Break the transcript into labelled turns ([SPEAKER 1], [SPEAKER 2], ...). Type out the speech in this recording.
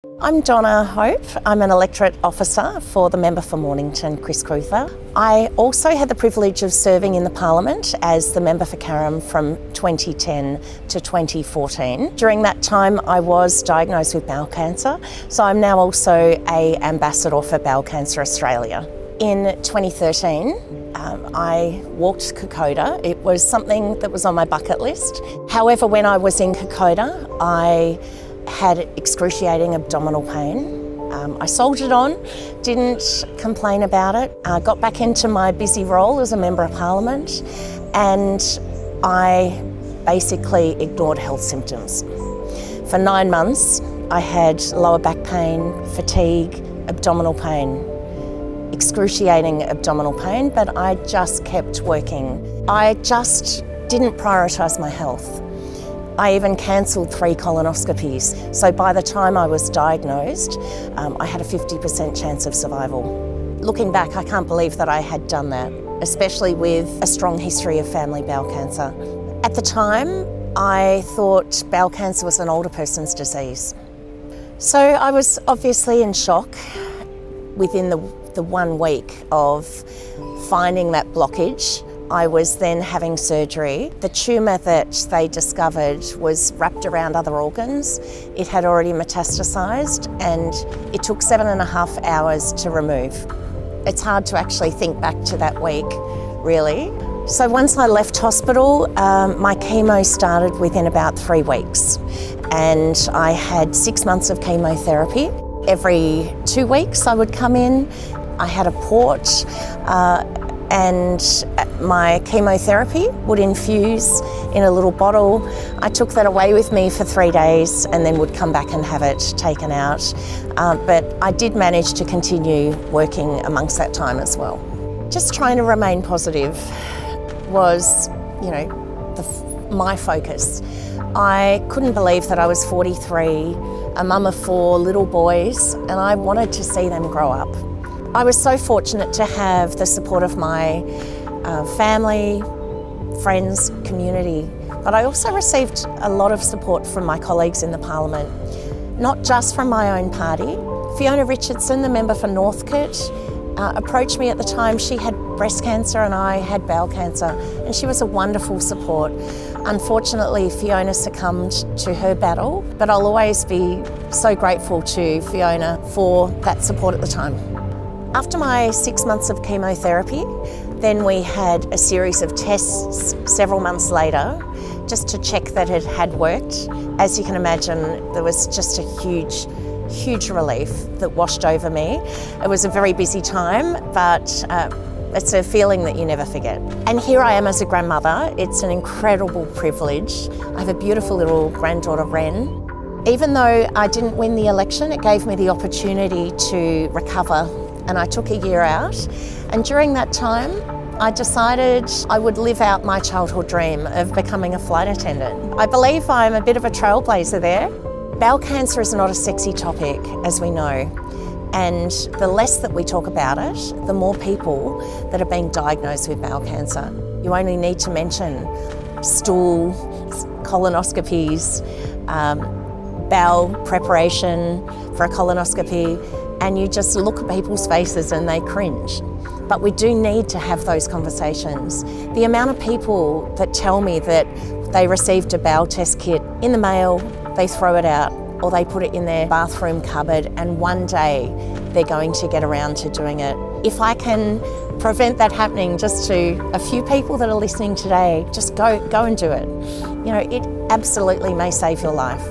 [SPEAKER 1] I'm Donna Hope. I'm an electorate officer for the member for Mornington, Chris Cruther. I also had the privilege of serving in the Parliament as the member for Carrum from 2010 to 2014. During that time I was diagnosed with bowel cancer, so I'm now also an ambassador for Bowel Cancer Australia. In 2013, I walked Kokoda. It was something that was on my bucket list. However, when I was in Kokoda, I had excruciating abdominal pain. I soldiered on, didn't complain about it, got back into my busy role as a Member of Parliament, and I basically ignored health symptoms. For 9 months, I had lower back pain, fatigue, abdominal pain, excruciating abdominal pain, but I just kept working. I just didn't prioritise my health. I even cancelled 3 colonoscopies. So by the time I was diagnosed, I had a 50% chance of survival. Looking back, I can't believe that I had done that, especially with a strong history of family bowel cancer. At the time, I thought bowel cancer was an older person's disease. So I was obviously in shock within the 1 week of finding that blockage. I was then having surgery. The tumour that they discovered was wrapped around other organs. It had already metastasised and it took 7.5 hours to remove. It's hard to actually think back to that week, really. So once I left hospital, my chemo started within about 3 weeks, and I had 6 months of chemotherapy. Every 2 weeks I would come in. I had a port, and my chemotherapy would infuse in a little bottle. I took that away with me for 3 days and then would come back and have it taken out. But I did manage to continue working amongst that time as well. Just trying to remain positive was, my focus. I couldn't believe that I was 43, a mum of 4 little boys, and I wanted to see them grow up. I was so fortunate to have the support of my family, friends, community, but I also received a lot of support from my colleagues in the Parliament, not just from my own party. Fiona Richardson, the member for Northcote, approached me at the time. She had breast cancer and I had bowel cancer, and she was a wonderful support. Unfortunately, Fiona succumbed to her battle, but I'll always be so grateful to Fiona for that support at the time. After my 6 months of chemotherapy, then we had a series of tests several months later just to check that it had worked. As you can imagine, there was just a huge relief that washed over me. It was a very busy time, but it's a feeling that you never forget. And here I am as a grandmother. It's an incredible privilege. I have a beautiful little granddaughter, Ren. Even though I didn't win the election, it gave me the opportunity to recover, and I took a year out. And during that time, I decided I would live out my childhood dream of becoming a flight attendant. I believe I'm a bit of a trailblazer there. Bowel cancer is not a sexy topic, as we know, and the less that we talk about it, the more people that are being diagnosed with bowel cancer. You only need to mention stool, colonoscopies, bowel preparation for a colonoscopy, and you just look at people's faces and they cringe. But we do need to have those conversations. The amount of people that tell me that they received a bowel test kit in the mail, they throw it out, or they put it in their bathroom cupboard, and one day they're going to get around to doing it. If I can prevent that happening just to a few people that are listening today, just go and do it. It absolutely may save your life.